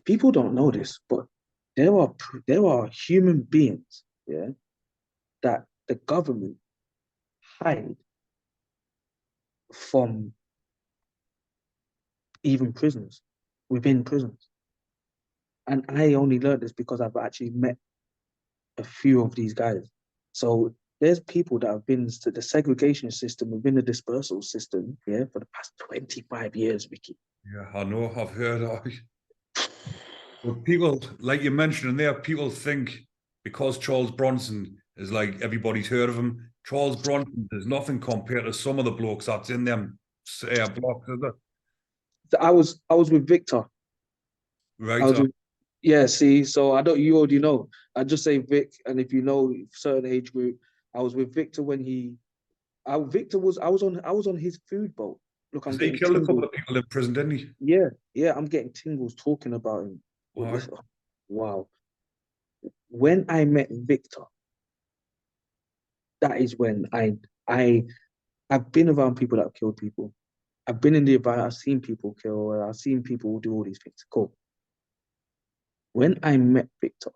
people don't know this, but there are human beings, yeah, that the government hide from even prisoners within prisons. And I only learned this because I've actually met a few of these guys. So there's people that have been to the segregation system within the dispersal system, yeah, for the past 25 years, Vicky. Yeah, I know. I've heard of it. But people, like you mentioned in there, people think because Charles Bronson is like everybody's heard of him. Charles Bronson is nothing compared to some of the blokes that's in them blocks, is it? So I was with Victor. I Right. was with, yeah, see, so I don't you already know. I just say Vic, and if you know certain age group, I was with Victor when Victor was I was on his food boat. Look, I'm Because he getting killed a couple tingles. of people in prison, didn't he? Yeah, yeah, I'm getting tingles talking about him. With Aye. this, wow. When I met Victor, that is when I I've been around people that have killed people. I've been in the environment, I've seen people kill, I've seen people do all these things. Cool. When I met Victor,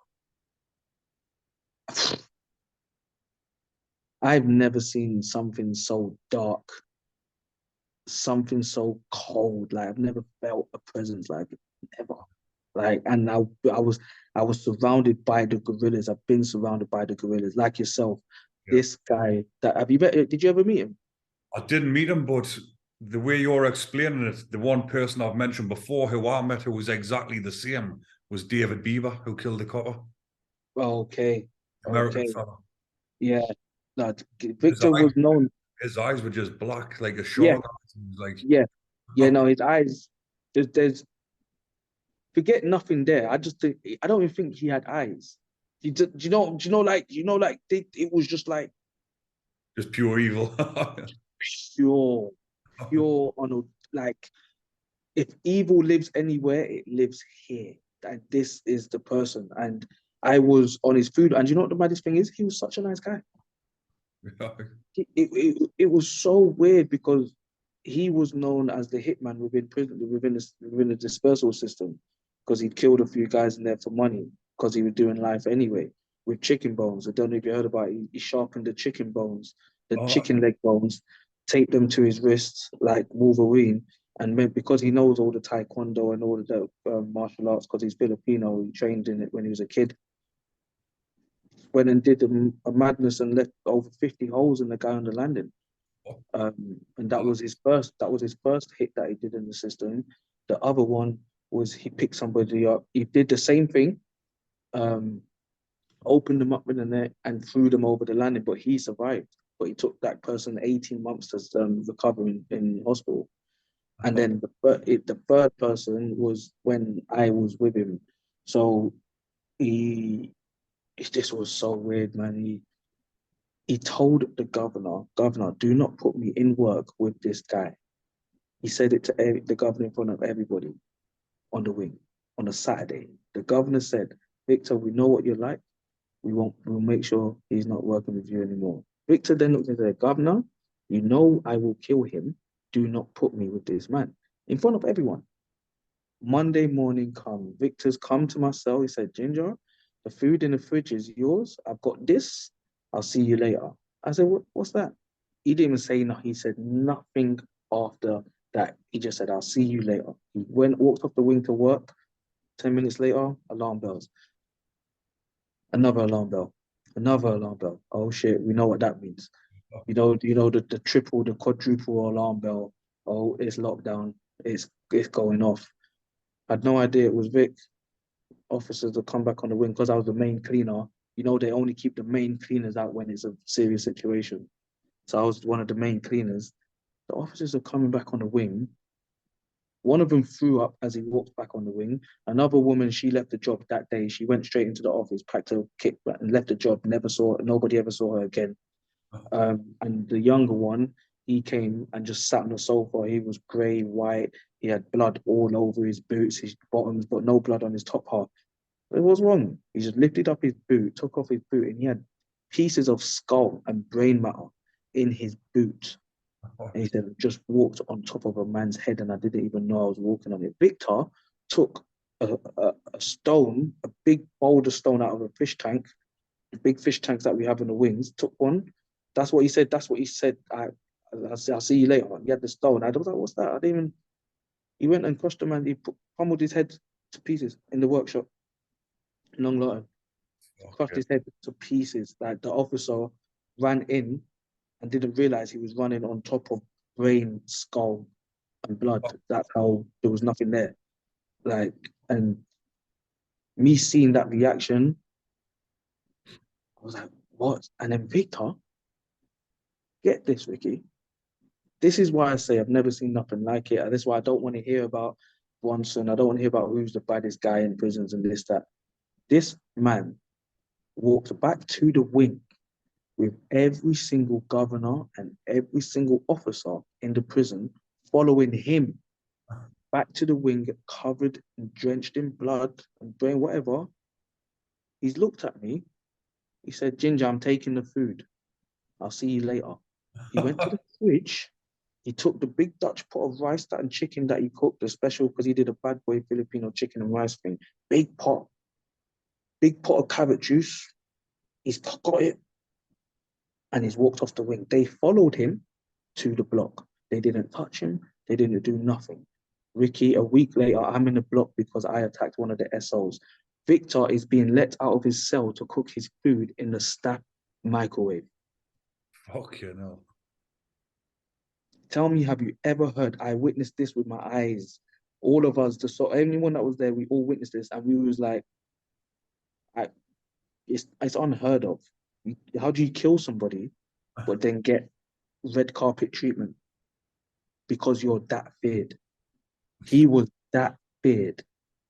I've never seen something so dark, something so cold. Like I've never felt a presence like it. Never. Like, and I was surrounded by the gorillas. I've been surrounded by the gorillas, like yourself. Yeah. This guy that have you met? Did you ever meet him? I didn't meet him, but the way you're explaining it, the one person I've mentioned before who I met who was exactly the same was David Beaver, who killed the copper, Okay, American okay, fella. yeah. No, His Victor eyes, was known. his eyes were just black, like a Yeah, shark. He was like, yeah, yeah. No, his eyes. There's forget nothing there. I just think I don't even think he had eyes. It was just like just pure evil. pure, pure on a like if evil lives anywhere, it lives here. And this is the person. And I was on his food, and you know what the maddest thing is? He was such a nice guy. It was so weird because he was known as the hitman within prison, within the dispersal system, because he'd killed a few guys in there for money because he was doing life anyway with chicken bones. I don't know if you heard about it. He sharpened the chicken bones, the Oh, chicken leg bones, taped them to his wrists like Wolverine. And because he knows all the taekwondo and all of the martial arts, because he's Filipino, he trained in it when he was a kid. Went and did a madness and left over 50 holes in the guy on the landing. And that was his first. That was his first hit that he did in the system. The other one was he picked somebody up. He did the same thing, um, opened them up in the net and threw them over the landing, but he survived. But it took that person 18 months to recover in hospital. And then the third person was when I was with him. So he, this was so weird, man. He told the governor, do not put me in work with this guy. He said it to the governor in front of everybody on the wing on a Saturday. The governor said, Victor, we know what you're like. We'll make sure he's not working with you anymore. Victor then looked at the governor, you know I will kill him. Do not put me with this man in front of everyone. Monday morning come. Victor's come to my cell. He said, Ginger, the food in the fridge is yours. I've got this. I'll see you later. I said, what's that? He didn't even say no. He said nothing after that. He just said, I'll see you later. He walked off the wing to work. 10 minutes later, alarm bells. Another alarm bell. Another alarm bell. Oh shit, we know what that means. The triple, the quadruple alarm bell. Oh, it's lockdown. It's going off. I had no idea it was Vic. Officers will come back on the wing because I was the main cleaner. They only keep the main cleaners out when it's a serious situation. So I was one of the main cleaners. The officers are coming back on the wing. One of them threw up as he walked back on the wing. Another woman, she left the job that day. She went straight into the office, packed her kit, and left the job. Nobody ever saw her again. And the younger one, he came and just sat on the sofa. He was grey, white. He had blood all over his boots, his bottoms, but no blood on his top half. It was wrong. He just lifted up his boot, took off his boot, and he had pieces of skull and brain matter in his boot. And he said, just walked on top of a man's head, and I didn't even know I was walking on it. Victor took a stone, a big boulder stone out of a fish tank, the big fish tanks that we have in the wings, took one. That's what he said. That's what he said. I'll see you later. He had the stone. I was like, what's that? I didn't even. He went and crushed the man. Pummeled his head to pieces in the workshop in Long Lartin. Crushed Okay. his head to pieces. Like the officer ran in and didn't realize he was running on top of brain, skull, and blood. That's how there was nothing there. Like, and me seeing that reaction, I was like, what? And then Victor, get this, Ricky. This is why I say I've never seen nothing like it. And this is why I don't want to hear about Bronson. I don't want to hear about who's the baddest guy in prisons and this, that. This man walked back to the wing with every single governor and every single officer in the prison following him back to the wing, covered and drenched in blood and brain, whatever. He's looked at me. He said, Ginger, I'm taking the food. I'll see you later. He went to the fridge. He took the big Dutch pot of rice and chicken that he cooked, the special, because he did a bad boy Filipino chicken and rice thing. Big pot of carrot juice. He's got it. And he's walked off the wing. They followed him to the block. They didn't touch him. They didn't do nothing. Ricky, a week later, I'm in the block because I attacked one of the SOs. Victor is being let out of his cell to cook his food in the staff microwave. Fuck you know. Tell me, have you ever heard? I witnessed this with my eyes. All of us, anyone that was there, we all witnessed this, and we was like, it's unheard of. How do you kill somebody, but then get red carpet treatment because you're that feared? He was that feared.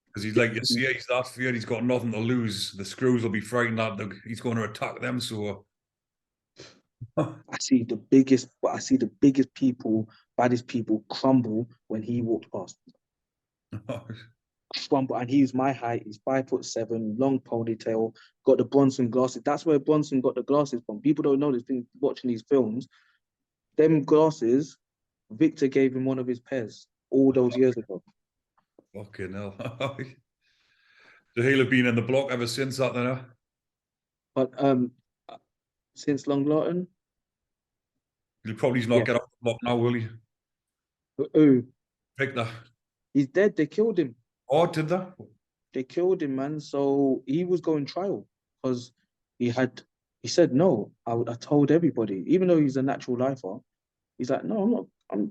Because he's like, you see, he's that feared. He's got nothing to lose. The screws will be frightened that he's going to attack them. So I see the biggest people, baddest people crumble when he walked past. Crumble, and he's my height. He's 5'7", long ponytail, got the Bronson glasses. That's where Bronson got the glasses from. People don't know this thing watching these films. Them glasses, Victor gave him one of his pairs all those years ago. Fucking hell. So he'll have been in the block ever since that, then, huh? But since Long Lartin, He'll probably not yeah. get off the block now, will he? Oh, Victor. he's dead. They killed him. Oh, did they? They killed him, man. So he was going trial because he said no. I told everybody, even though he's a natural lifer, he's like, no, I'm not.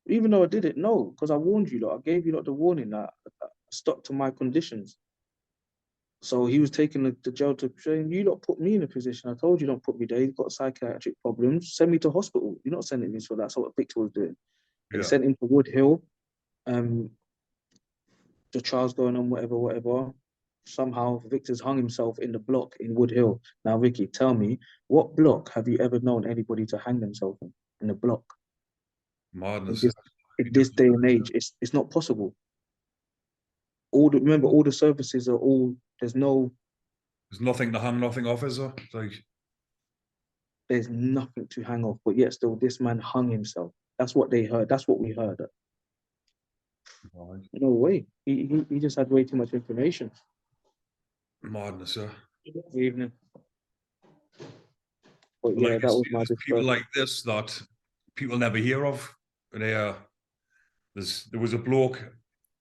Even though I did it, no, because I warned you lot. I gave you lot the warning that I stuck to my conditions. So he was taking the jail to saying, you lot put me in a position. I told you don't put me there. He's got psychiatric problems. Send me to hospital. You're not sending me for that. That's what Victor was doing. They sent him to Wood Hill. The trial's going on, whatever. Somehow Victor's hung himself in the block in Wood Hill. Now, Ricky, tell me, what block have you ever known anybody to hang themselves in a block? Madness. In this day and age, it's not possible. Remember, all the services are all, there's nothing to hang nothing off, is there? There's nothing to hang off, but yet still this man hung himself. That's what they heard. That's what we heard. Right. No way. He just had way too much information. Madness, sir. Good evening. But yeah, like that was my people like this that people never hear of. And there was a bloke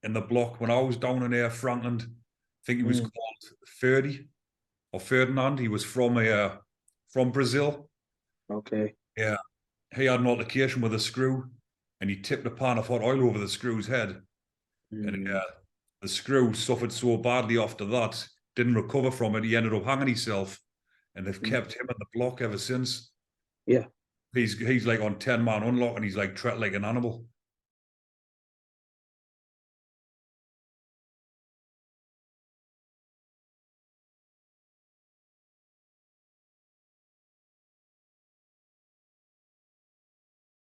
in the block when I was down in there, Franklin. I think he was called 30 or Ferdinand. He was from Brazil. Okay. Yeah. He had an altercation with a screw and he tipped a pan of hot oil over the screw's head. And the screw suffered so badly after that, didn't recover from it. He ended up hanging himself, and they've kept him in the block ever since. Yeah. He's like on 10-man unlock, and he's like treated like an animal.